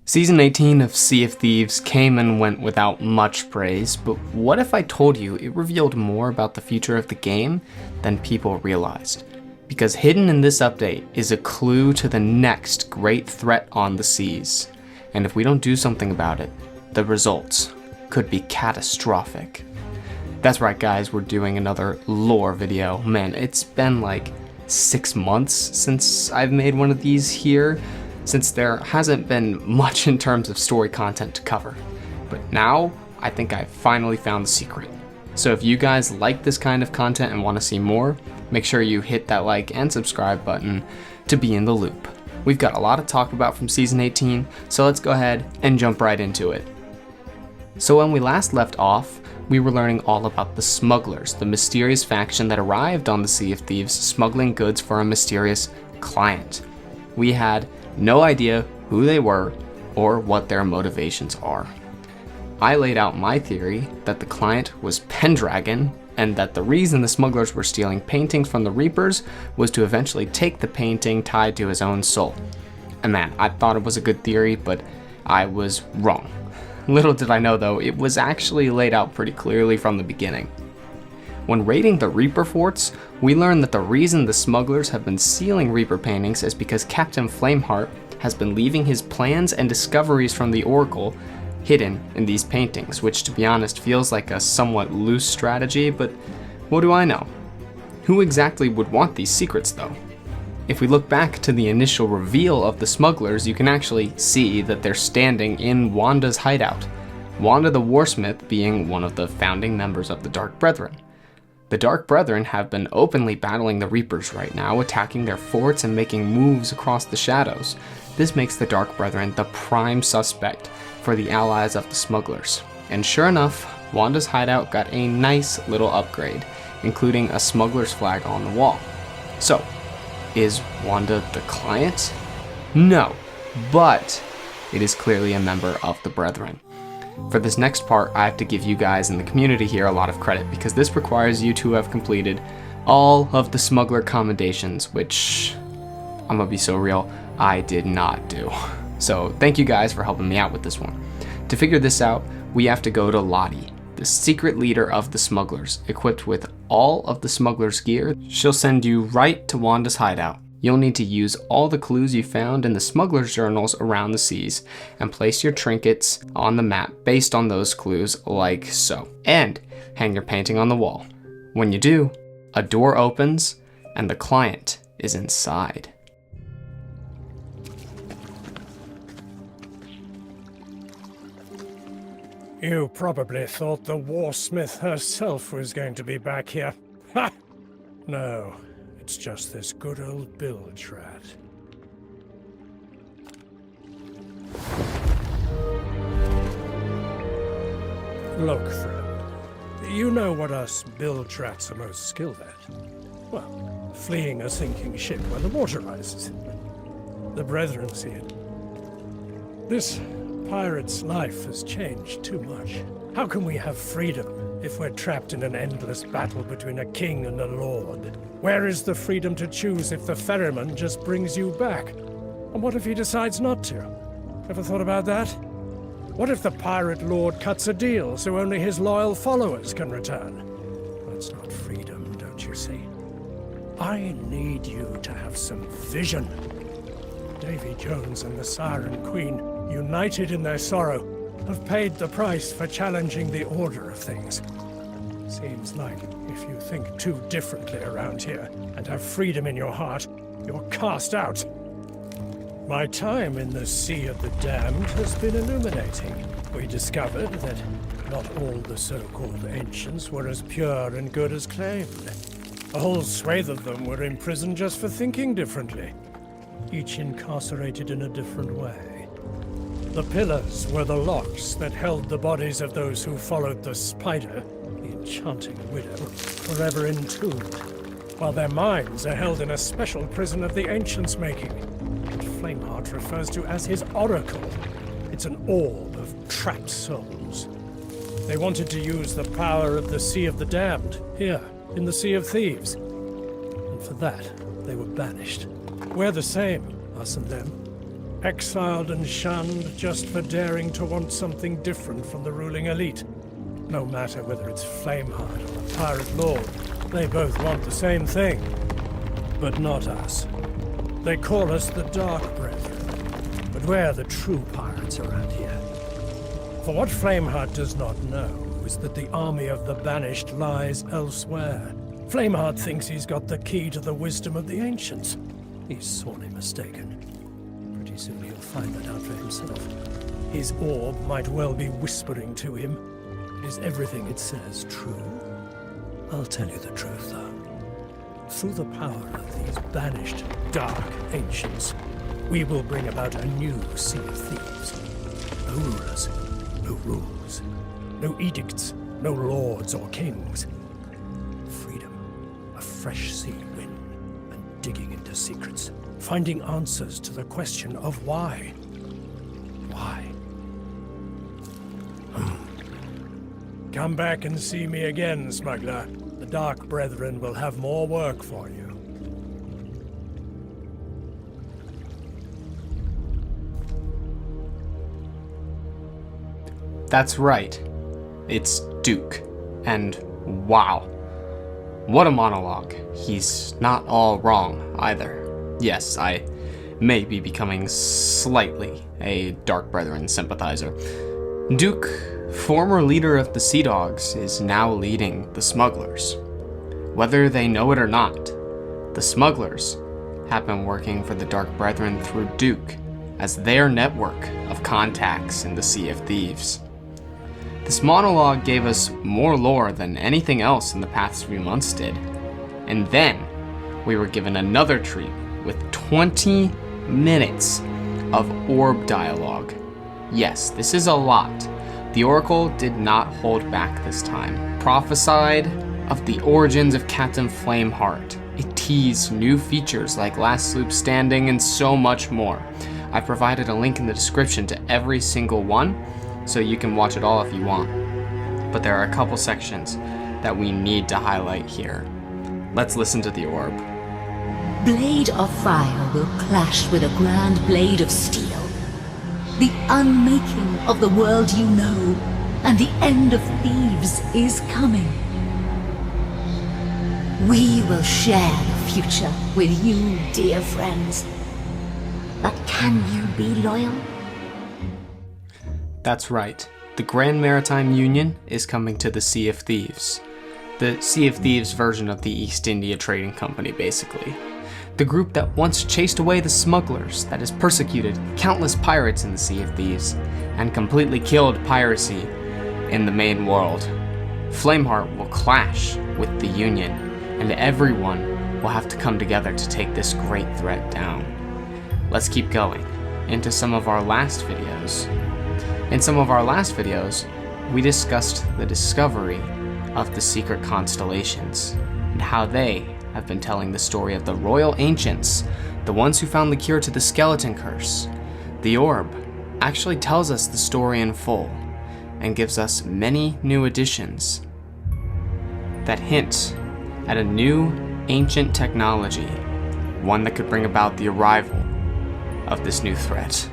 Season 18 of Sea of Thieves came and went without much praise, but what if I told you it revealed more about the future of the game than people realized? Because hidden in this update is a clue to the next great threat on the seas. And if we don't do something about it, the results could be catastrophic. That's right guys, we're doing another lore video. Man, it's been like 6 months since I've made one of these here, since there hasn't been much in terms of story content to cover. But now, I think I finally found the secret. So if you guys like this kind of content and want to see more, make sure you hit that like and subscribe button to be in the loop. We've got a lot to talk about from Season 18, so let's go ahead and jump right into it. So when we last left off, we were learning all about the smugglers, the mysterious faction that arrived on the Sea of Thieves smuggling goods for a mysterious client. We had no idea who they were or what their motivations are. I laid out my theory that the client was Pendragon, and that the reason the smugglers were stealing paintings from the Reapers was to eventually take the painting tied to his own soul. And man, I thought it was a good theory, but I was wrong. Little did I know though, it was actually laid out pretty clearly from the beginning. When raiding the Reaper forts, we learned that the reason the smugglers have been stealing Reaper paintings is because Captain Flameheart has been leaving his plans and discoveries from the Oracle hidden in these paintings, which to be honest feels like a somewhat loose strategy, but what do I know? Who exactly would want these secrets though? If we look back to the initial reveal of the smugglers, you can actually see that they're standing in Wanda's hideout, Wanda the Warsmith being one of the founding members of the Dark Brethren. The Dark Brethren have been openly battling the Reapers right now, attacking their forts and making moves across the shadows. This makes the Dark Brethren the prime suspect for the allies of the smugglers. And sure enough, Wanda's hideout got a nice little upgrade, including a smuggler's flag on the wall. So, is Wanda the client? No, but it is clearly a member of the Brethren. For this next part, I have to give you guys in the community here a lot of credit, because this requires you to have completed all of the smuggler commendations, which, I'm gonna be so real, I did not do. So thank you guys for helping me out with this one. To figure this out, we have to go to Lottie, the secret leader of the smugglers. Equipped with all of the smugglers' gear, she'll send you right to Wanda's hideout. You'll need to use all the clues you found in the smugglers' journals around the seas and place your trinkets on the map based on those clues, like so. And hang your painting on the wall. When you do, a door opens and the client is inside. You probably thought the Warsmith herself was going to be back here. Ha! No, it's just this good old bilge rat. Look, friend, you know what us bilge rats are most skilled at? Well, fleeing a sinking ship when the water rises. The Brethren see it. This pirate's life has changed too much. How can we have freedom if we're trapped in an endless battle between a king and a lord? Where is the freedom to choose if the ferryman just brings you back? And what if he decides not to? Ever thought about that? What if the pirate lord cuts a deal so only his loyal followers can return? That's not freedom, don't you see? I need you to have some vision. Davy Jones and the Siren Queen, united in their sorrow, have paid the price for challenging the order of things. Seems like if you think too differently around here and have freedom in your heart, you're cast out. My time in the Sea of the Damned has been illuminating. We discovered that not all the so-called ancients were as pure and good as claimed. A whole swathe of them were imprisoned just for thinking differently, each incarcerated in a different way. The pillars were the locks that held the bodies of those who followed the spider, the enchanting widow, forever entombed, while their minds are held in a special prison of the ancients' making, that Flameheart refers to as his oracle. It's an orb of trapped souls. They wanted to use the power of the Sea of the Damned, here, in the Sea of Thieves. And for that, they were banished. We're the same, us and them. exiled and shunned just for daring to want something different from the ruling elite. No matter whether it's Flameheart or the Pirate Lord, they both want the same thing. But not us. They call us the Dark Brethren, but we're the true pirates around here. For what Flameheart does not know is that the army of the Banished lies elsewhere. Flameheart thinks he's got the key to the wisdom of the ancients. He's sorely mistaken. Pretty soon he'll find that out for himself. His orb might well be whispering to him. Is everything it says true? I'll tell you the truth, though. Through the power of these banished, dark ancients, we will bring about a new Sea of Thieves. No rulers, no rules, no edicts, no lords or kings. Freedom, a fresh sea wind, and digging into secrets, finding answers to the question of why. Why? Come back and see me again, smuggler. The Dark Brethren will have more work for you. That's right. It's Duke. And wow. What a monologue. He's not all wrong, either. Yes, I may be becoming slightly a Dark Brethren sympathizer. Duke, former leader of the Sea Dogs, is now leading the smugglers. Whether they know it or not, the smugglers have been working for the Dark Brethren through Duke as their network of contacts in the Sea of Thieves. This monologue gave us more lore than anything else in the past few months did. And then we were given another treat with 20 minutes of orb dialogue. Yes, this is a lot. The Oracle did not hold back this time. Prophesied of the origins of Captain Flameheart. It teased new features like Last Sloop Standing and so much more. I provided a link in the description to every single one, so you can watch it all if you want. But there are a couple sections that we need to highlight here. Let's listen to the orb. Blade of fire will clash with a grand blade of steel. The unmaking of the world you know, and the end of Thieves is coming. We will share the future with you, dear friends. But can you be loyal? That's right. The Grand Maritime Union is coming to the Sea of Thieves. The Sea of Thieves version of the East India Trading Company, basically. The group that once chased away the smugglers, that has persecuted countless pirates in the Sea of Thieves, and completely killed piracy in the main world. Flameheart will clash with the Union, and everyone will have to come together to take this great threat down. Let's keep going into some of our last videos. In some of our last videos, we discussed the discovery of the secret constellations, and how they have been telling the story of the Royal Ancients, the ones who found the cure to the skeleton curse. The orb actually tells us the story in full, and gives us many new additions that hint at a new ancient technology, one that could bring about the arrival of this new threat.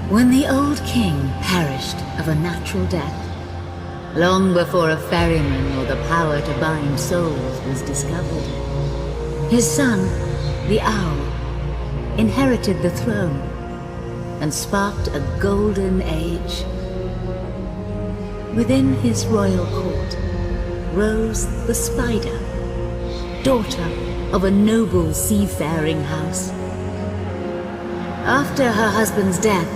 When the old king perished of a natural death, long before a ferryman or the power to bind souls was discovered, his son, the Owl, inherited the throne and sparked a golden age. Within his royal court rose the Spider, daughter of a noble seafaring house. After her husband's death,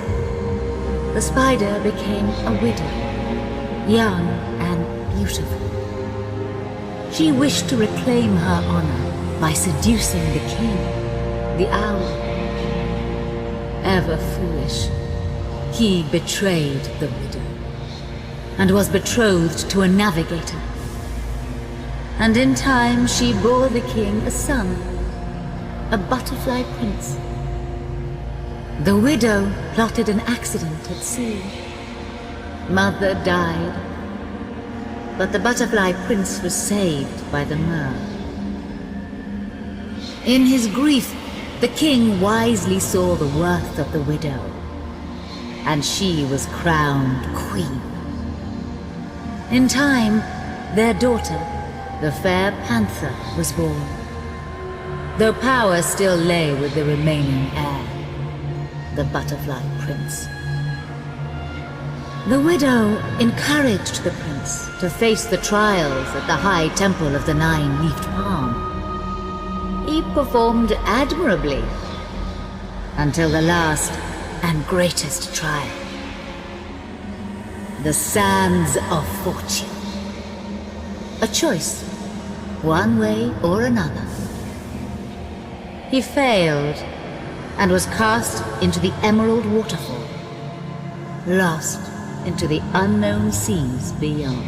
the Spider became a widow, young and beautiful. She wished to reclaim her honor by seducing the king, the Owl. Ever foolish, he betrayed the widow, and was betrothed to a navigator. And in time she bore the king a son, a butterfly prince. The widow plotted an accident at sea. Mother died, but the butterfly prince was saved by the mer. In his grief, the king wisely saw the worth of the widow, and she was crowned queen. In time, their daughter, the fair Panther, was born, though power still lay with the remaining heir, the Butterfly Prince. The widow encouraged the prince to face the trials at the High Temple of the Nine-Leafed Palm. He performed admirably, until the last and greatest trial. The Sands of Fortune. A choice, one way or another. He failed, and was cast into the Emerald Waterfall, lost into the unknown seas beyond.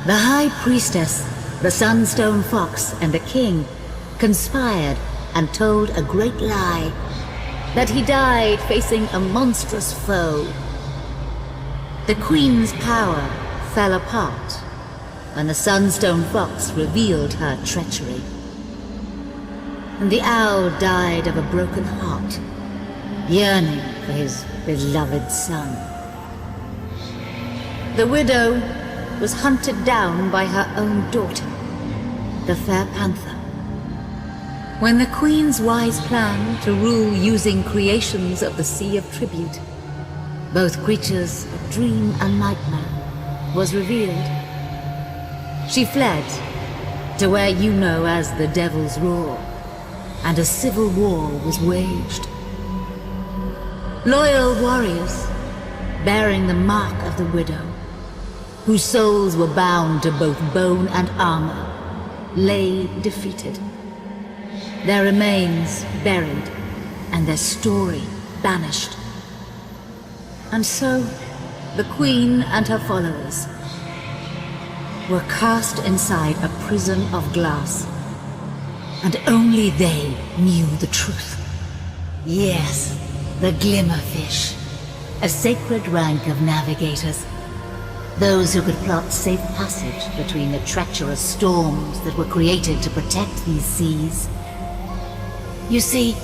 The High Priestess, the Sunstone Fox, and the King conspired and told a great lie, that he died facing a monstrous foe. The Queen's power fell apart when the Sunstone Fox revealed her treachery. And the owl died of a broken heart, yearning for his beloved son. The widow was hunted down by her own daughter, the Fair Panther. When the Queen's wise plan to rule using creations of the Sea of Tribute, both creatures of dream and nightmare, was revealed, she fled to where you know as the Devil's Roar, and a civil war was waged. Loyal warriors, bearing the mark of the widow, whose souls were bound to both bone and armor, lay defeated. Their remains buried, and their story banished. And so, the Queen and her followers were cast inside a prison of glass, and only they knew the truth. Yes, the Glimmerfish, a sacred rank of navigators, those who could plot safe passage between the treacherous storms that were created to protect these seas. You see,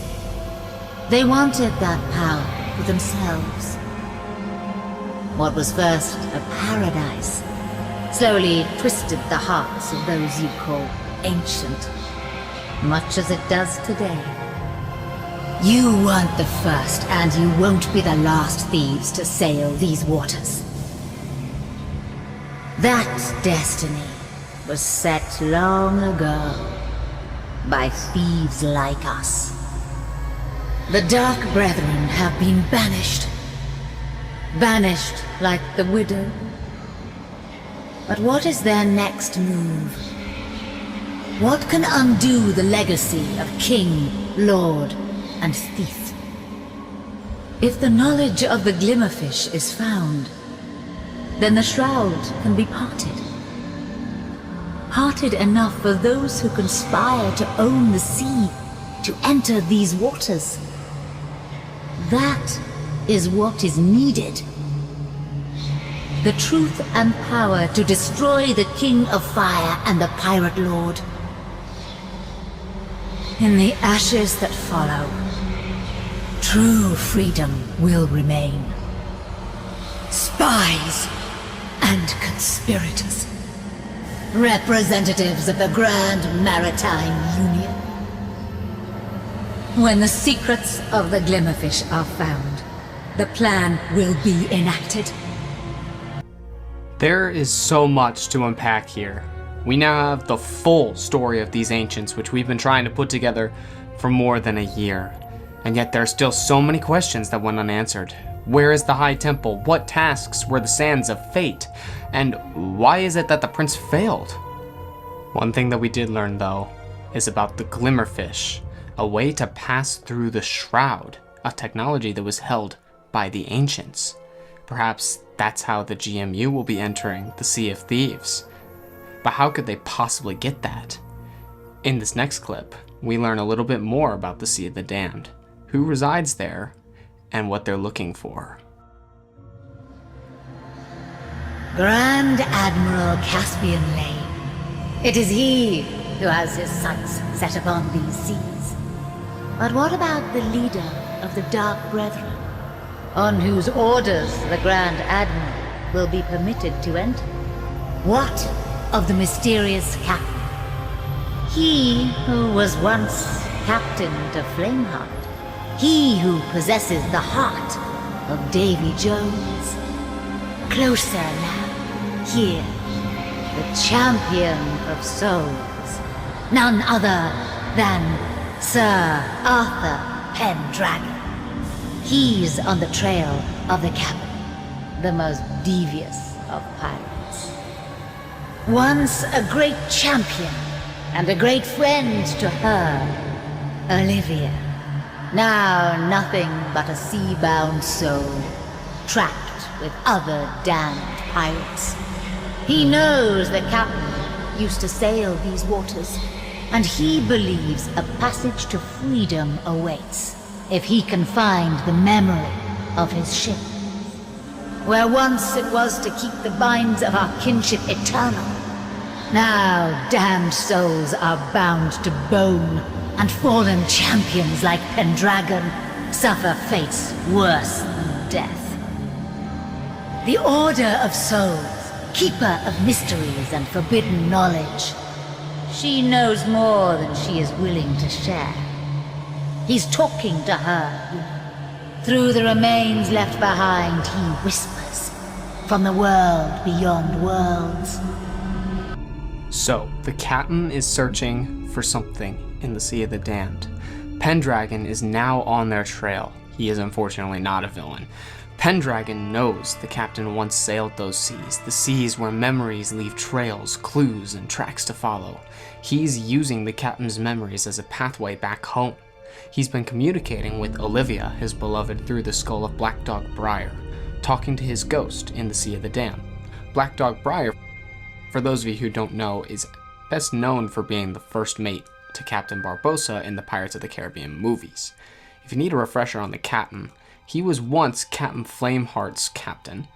they wanted that power for themselves. What was first a paradise slowly twisted the hearts of those you call ancient, much as it does today. You weren't the first, and you won't be the last thieves to sail these waters. That destiny was set long ago by thieves like us. The Dark Brethren have been banished. Banished like the widow. But what is their next move? What can undo the legacy of King, Lord, and Thief? If the knowledge of the Glimmerfish is found, then the shroud can be parted. Parted enough for those who conspire to own the sea to enter these waters. That is what is needed. The truth and power to destroy the King of Fire and the Pirate Lord. In the ashes that follow, true freedom will remain. Spies and conspirators. Representatives of the Grand Maritime Union. When the secrets of the Glimmerfish are found, the plan will be enacted. There is so much to unpack here. We now have the full story of these ancients, which we've been trying to put together for more than a year. And yet there are still so many questions that went unanswered. Where is the High Temple? What tasks were the Sands of Fate? And why is it that the prince failed? One thing that we did learn, though, is about the Glimmerfish, a way to pass through the Shroud, a technology that was held by the ancients. Perhaps that's how the GMU will be entering the Sea of Thieves. But how could they possibly get that? In this next clip, we learn a little bit more about the Sea of the Damned, who resides there, and what they're looking for. Grand Admiral Caspian Lane. It is he who has his sights set upon these seas. But what about the leader of the Dark Brethren, on whose orders the Grand Admiral will be permitted to enter? What of the mysterious captain? He who was once captain to Flameheart. He who possesses the heart of Davy Jones. Closer now, here, the champion of souls. None other than Sir Arthur Pendragon. He's on the trail of the captain, the most devious of pirates. Once a great champion and a great friend to her, Olivia. Now nothing but a sea-bound soul, trapped with other damned pirates. He knows the captain used to sail these waters, and he believes a passage to freedom awaits if he can find the memory of his ship. Where once it was to keep the binds of our kinship eternal, now damned souls are bound to bone, and fallen champions like Pendragon suffer fates worse than death. The Order of Souls, keeper of mysteries and forbidden knowledge. She knows more than she is willing to share. He's talking to her. Through the remains left behind, he whispers from the world beyond worlds. So, the captain is searching for something in the Sea of the Damned. Pendragon is now on their trail. He is unfortunately not a villain. Pendragon knows the captain once sailed those seas, the seas where memories leave trails, clues, and tracks to follow. He's using the captain's memories as a pathway back home. He's been communicating with Olivia, his beloved, through the skull of Black Dog Briar, talking to his ghost in the Sea of the Damned. Black Dog Briar, for those of you who don't know, is best known for being the first mate to Captain Barbossa in the Pirates of the Caribbean movies. If you need a refresher on the captain, he was once Captain Flameheart's captain,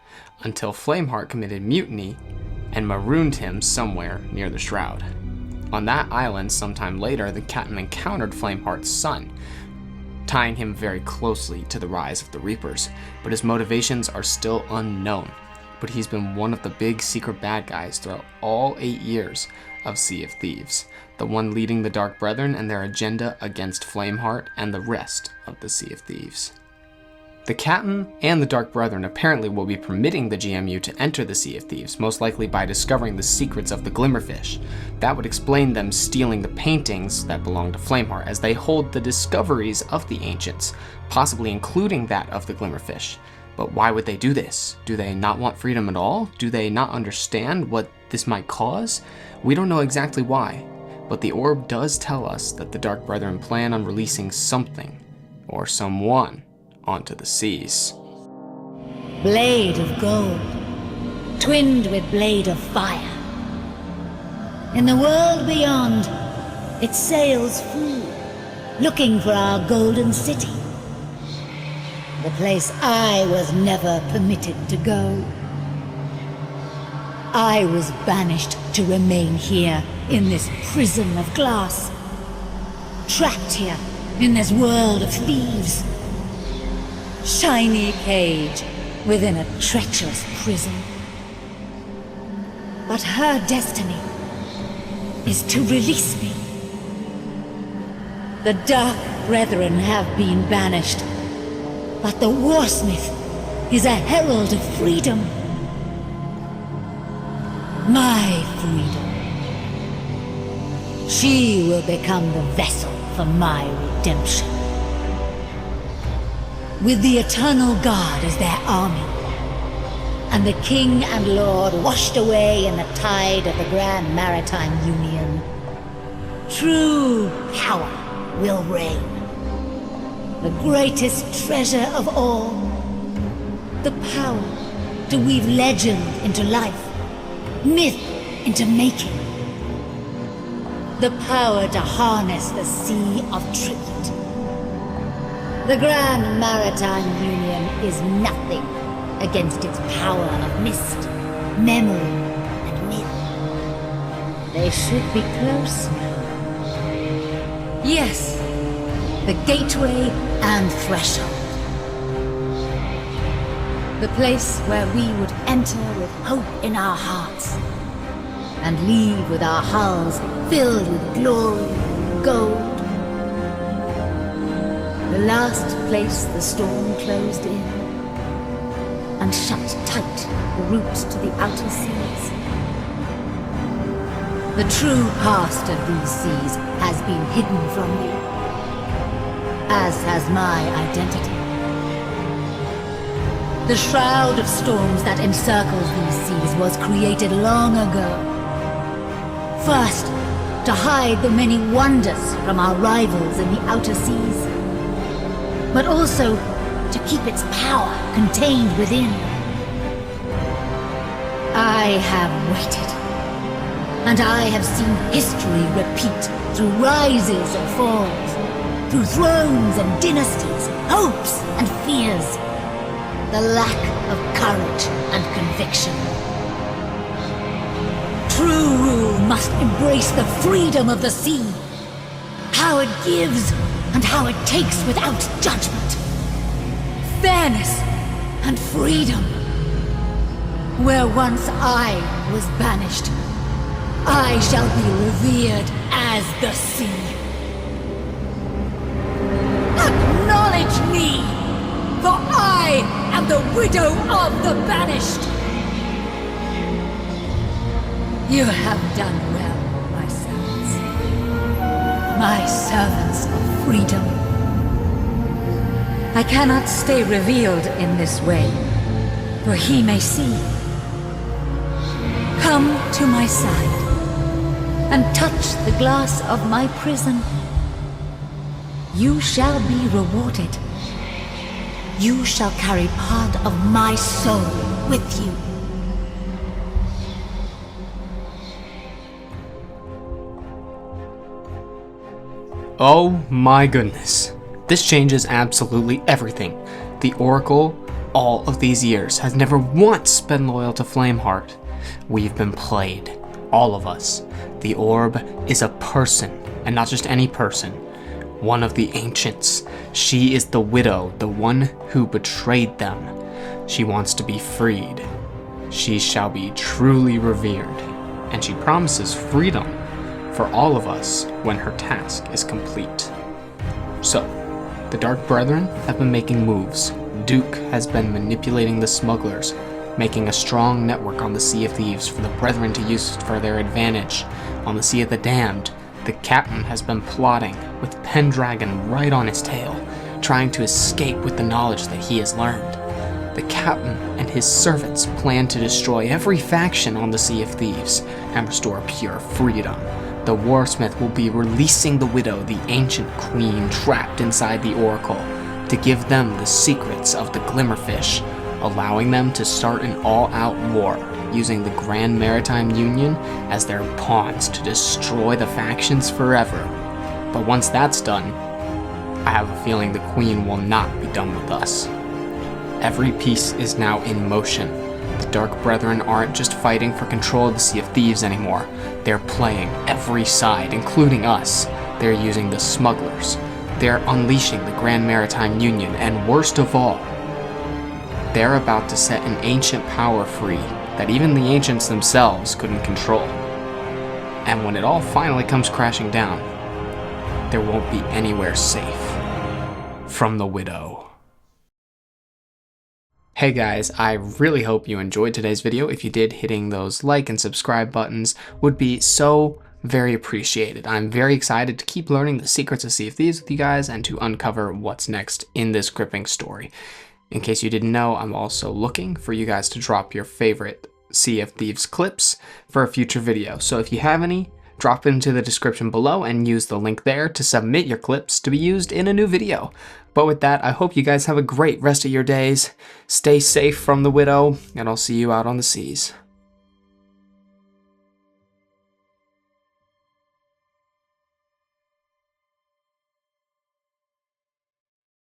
until Flameheart committed mutiny and marooned him somewhere near the Shroud. On that island, sometime later, the captain encountered Flameheart's son, tying him very closely to the rise of the Reapers, but his motivations are still unknown. But he's been one of the big secret bad guys throughout all 8 years of Sea of Thieves, the one leading the Dark Brethren and their agenda against Flameheart and the rest of the Sea of Thieves. The captain and the Dark Brethren apparently will be permitting the GMU to enter the Sea of Thieves, most likely by discovering the secrets of the Glimmerfish. That would explain them stealing the paintings that belong to Flameheart, as they hold the discoveries of the ancients, possibly including that of the Glimmerfish. But why would they do this? Do they not want freedom at all? Do they not understand what this might cause? We don't know exactly why, but the orb does tell us that the Dark Brethren plan on releasing something, or someone, onto the seas. Blade of gold, twinned with blade of fire. In the world beyond, it sails free, looking for our golden city. The place I was never permitted to go. I was banished to remain here in this prison of glass, trapped here in this world of thieves. Shiny cage within a treacherous prison. But her destiny is to release me. The Dark Brethren have been banished, but the Warsmith is a herald of freedom. My freedom. She will become the vessel for my redemption. With the Eternal God as their army, and the King and Lord washed away in the tide of the Grand Maritime Union, true power will reign. The greatest treasure of all, the power to weave legend into life, myth into making, the power to harness the sea of tribute. The Grand Maritime Union is nothing against its power of mist, memory, and myth. They should be close now. Yes, the gateway and threshold. The place where we would enter with hope in our hearts and leave with our hulls filled with glory and gold. The last place the storm closed in and shut tight the route to the outer seas. The true past of these seas has been hidden from you, as has my identity. The shroud of storms that encircles these seas was created long ago. First, to hide the many wonders from our rivals in the outer seas, but also to keep its power contained within. I have waited, and I have seen history repeat through rises and falls, through thrones and dynasties, hopes and fears, the lack of courage and conviction. True rule must embrace the freedom of the sea, how it gives and how it takes without judgment. Fairness and freedom. Where once I was banished, I shall be revered as the sea. Acknowledge me, for I am the widow of the banished. You have done well, my servants of freedom. I cannot stay revealed in this way, for he may see. Come to my side, and touch the glass of my prison. You shall be rewarded. You shall carry part of my soul with you. Oh my goodness. This changes absolutely everything. The Oracle, all of these years, has never once been loyal to Flameheart. We've been played. All of us. The orb is a person, and not just any person. One of the ancients. She is the widow, the one who betrayed them. She wants to be freed. She shall be truly revered, and she promises freedom for all of us when her task is complete. So, the Dark Brethren have been making moves. Duke has been manipulating the smugglers, making a strong network on the Sea of Thieves for the Brethren to use for their advantage. On the Sea of the Damned, the captain has been plotting, with Pendragon right on his tail, trying to escape with the knowledge that he has learned. The captain and his servants plan to destroy every faction on the Sea of Thieves and restore pure freedom. The Warsmith will be releasing the widow, the ancient queen trapped inside the Oracle, to give them the secrets of the Glimmerfish, allowing them to start an all-out war, using the Grand Maritime Union as their pawns to destroy the factions forever. But once that's done, I have a feeling the Queen will not be done with us. Every piece is now in motion. The Dark Brethren aren't just fighting for control of the Sea of Thieves anymore. They're playing every side, including us. They're using the smugglers. They're unleashing the Grand Maritime Union, and worst of all, they're about to set an ancient power free that even the ancients themselves couldn't control. And when it all finally comes crashing down, there won't be anywhere safe from the widow. Hey guys, I really hope you enjoyed today's video. If you did, hitting those like and subscribe buttons would be so very appreciated. I'm very excited to keep learning the secrets of Sea of Thieves with you guys and to uncover what's next in this gripping story. In case you didn't know, I'm also looking for you guys to drop your favorite Sea of Thieves clips for a future video. So if you have any, drop into the description below and use the link there to submit your clips to be used in a new video. But with that, I hope you guys have a great rest of your days. Stay safe from the widow, and I'll see you out on the seas.